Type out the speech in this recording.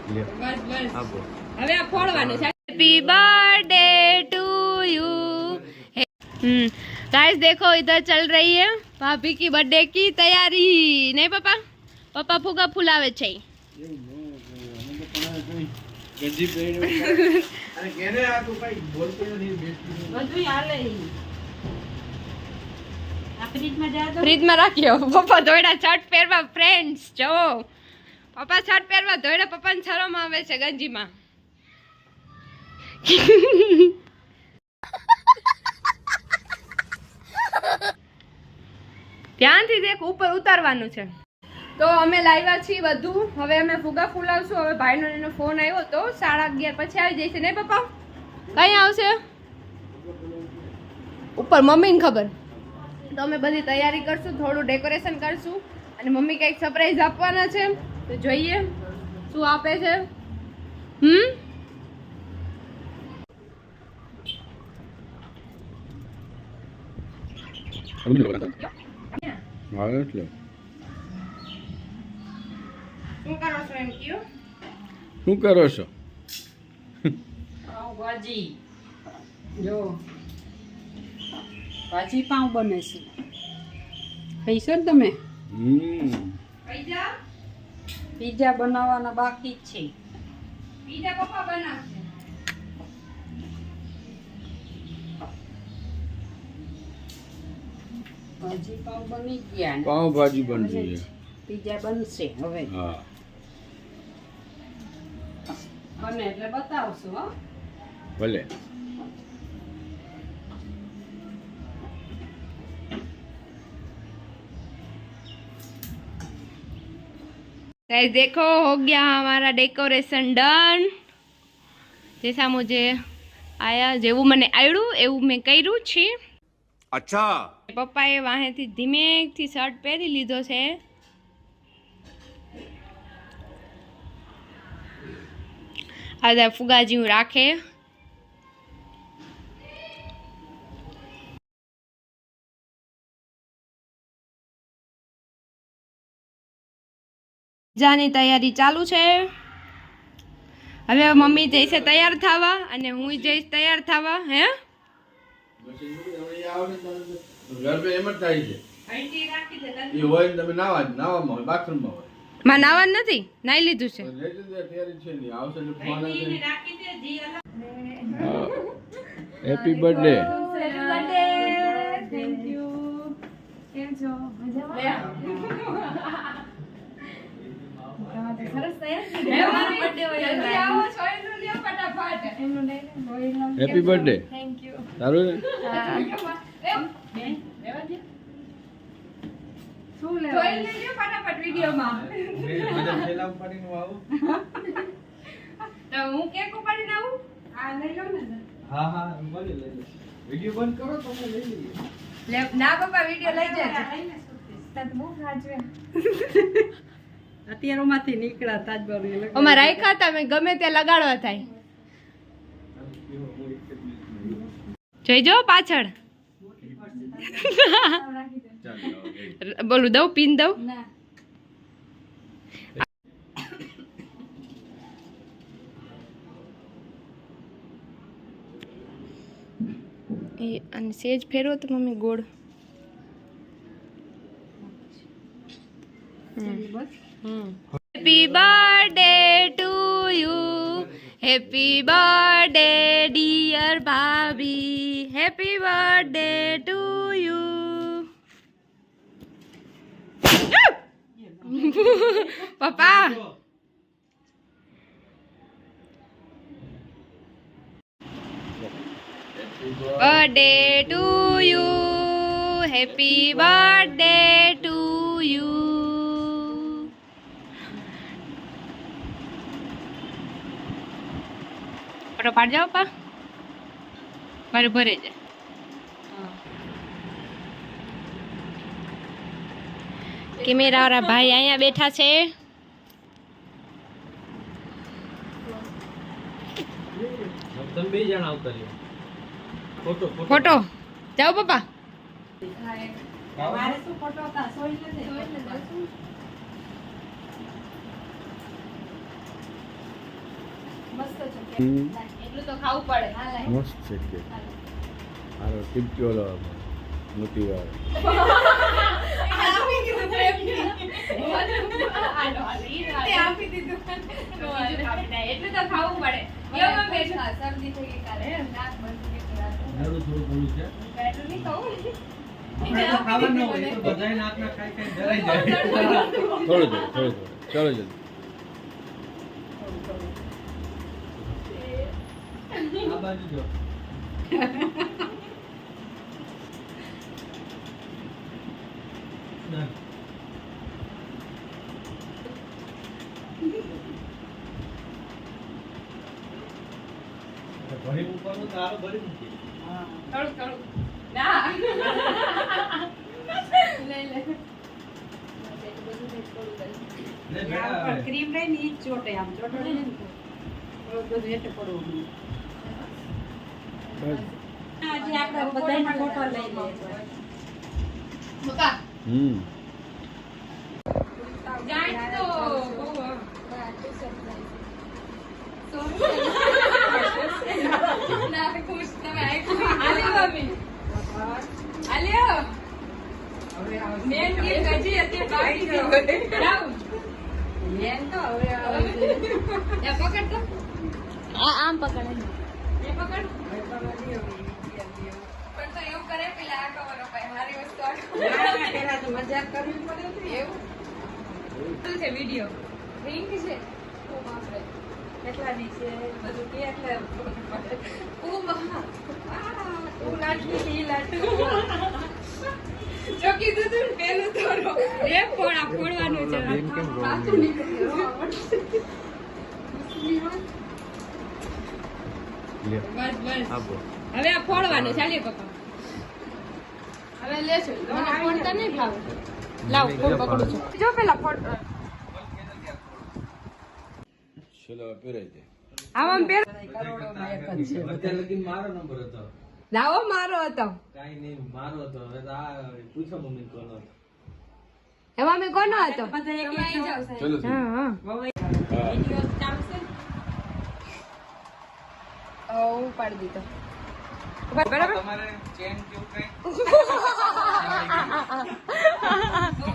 બસ બસ હવે આ ફોડવાનું છે happy birthday to you guys देखो इधर चल रही है भाभी की बर्थडे की तैयारी नहीं पापा पापा फुगा फुलावे છે ગંજી પહેર્યો અરે કેને આ તું કઈ બોલતો નથી બેસતી બધું હાલે આ ફ્રીજમાં જા દો ફ્રીજમાં રાખ્યો પપ્પા દોડા શર્ટ પહેરવા ફ્રેન્ડ્સ જો પપ્પા શર્ટ પહેરવા દોડા પપ્પાને શરમ આવે છે ગંજીમાં ધ્યાનથી દેખ ઉપર ઉતારવાનું છે તો અમે લાવ્યા છીએ બધું હવે અમે ફુગા ફૂલાવશું હવે ભાઈનો એનો ફોન આવ્યો તો 11:30 પછી આવી જશે ને પપ્પા કઈ આવશે ઉપર મમ્મીને ખબર તો અમે બધી તૈયારી કરશું થોડું ડેકોરેશન કરશું અને મમ્મી કંઈક સરપ્રાઈઝ આપવાના છે તો જોઈએ શું આપે છે શું કરો છો ભાજી જો ભાજી પાઉં બને છે પૈસો ને તમે પીઝા બનાવવાના બાકી જ છે પીઝા પપ્પા બનાવશે ભાજી પાઉં બની ગયા ને પાઉં ભાજી બનશે પીઝા બનશે હવે હા બને એટલે બતાવશું હો ભલે गाइस देखो हो गया हमारा डेकोरेशन डन जैसा मुझे आया जेवू મને આવ્યું એવું મેં કર્યું છે અચ્છા પપ્પાએ વાહેથી ધીમેથી શર્ટ પહેરી લીધો છે આ ફુગાજી હું રાખે જાની તૈયારી ચાલુ છે હવે મમ્મી જઈશે તૈયાર થવા અને હું જઈશ તૈયાર થવા હે ઘર પે એમ જ થાય છે એ હોય ને તમે નાવામાં હોય બાથરૂમમાં હોય માં નાવા નથી નાઈ લીધું છે તૈયારી છે ને આવશે ને phone happy birthday thank you કેમ છો મજામાં સરસ તૈયાર આવો છોયનું લ્યો ફટાફટ એમનું લઈ લે હેપી બર્થડે થેન્ક યુ સારું ને શું લેવા જોઈ લેજો ફટાફટ વિડિયોમાં બધા થેલા ઉપાડીને આવું તો હું કેક ઉપાડીને આવું આ લઈ લઉં ને હા હા બોલી લઈ લે વિડિયો બંધ કરો તો અમે લઈ લઈએ લે ના પપ્પા વિડિયો લઈ જાય તત બહુ ખાજવે અત્યારોમાંથી નીકળ્યા તાજબારી અમાર રાખ્યા હતા મેં ગમે ત્યાં લગાડવા થાય જોઈજો પાછળ બોલું દઉં પીન દઉં એ અને સેજ ફેરવો તો મમ્મી ગોળ happy birthday to you happy birthday dear ભાભી હેપી બર્થડે ટુ યુ પપ્પા birthday to you happy birthday to you photo પાડ જાઓ પા મારે ભરે જાય કેમેરા વાળા ભાઈ અહીંયા બેઠા છે તમે બે જણ આવતા રહ્યો ફોટો ફોટો જાઓ પપ્પા મારે શું ફોટો હતા સોઈ લે એટલું તો ખાવું પડે. મસ્ત છે કે હારો ટીપકી ઓલો મોટી વાર આપી દીધું પ્રેમથી. તે આપી દીધું. એટલું તો ખાવું પડે. એવામાં બેઠા શરદી થઈ ગઈ કાલે. નાક બંધ થઈ ગયું. થોડું છે એટલું નહીં ખાવું. ખાવાનું હોય તો બધાય નાકના ખાઈ ખાઈ ડરાઈ જાય. થોડું ચાલો જલ્દી આ બાજુ જો. ના. ભરી મૂકવાનું તો આરો ભરી મૂકી. થોડું. ના. લઈ લે. ને બેટા ક્રીમ રહી ને ઈ જ ચોટે આમ ચોટે ને થોડું બધું હેઠે પડવું આજે આપણે બધાયના ફોટો લઈ લઈએ મુકા. હમ જાણ તો બહુ ના ખુશ તમે આલ્યો મમ્મી આલ્યો મેન કે ગજી હતી બાકી જાવ મેન તો હવે એ પકડ તો આમ પકડે એ પકડ પણ તો એવું કરે પેલા આ કવર અપાય હારી વસ્તુ આ પેલા તો મજાક કરવી પડે ને. એવું શું છે વિડિયો રિંગ છે ઓ બાપરે કેટલા દી છે બધું કે એટલે ઓ બહા તું લાડકી ઈ લાડકી જો કીધું તું ને પેલું તોડો રે ફોડવાનું છે પાછું નીકળ્યું બસ આપો હવે આ ફોડવાનું ચાલીએ પપ્પા હવે લેશું મને ફોડતા નહીં ફાવે લાવ ફોડ પકડું છું જો પેલા ફોડ ચલો પહેરાઈ દે આમાં પેર કરોડોમાં એક જ છે અત્યાર લગી મારો નંબર હતો. લાવો મારો હતો કાઈ નહીં મારો હતો. હવે તો આ પૂછો મમ્મી કોનો હતો. એમાં મેં કોનો હતો બધા એક એક જાવ ચલો હા હા વિડિયો ચાલશે ઓ પાડી દીધો બરાબર તમારે ચેન કેવું કઈ તું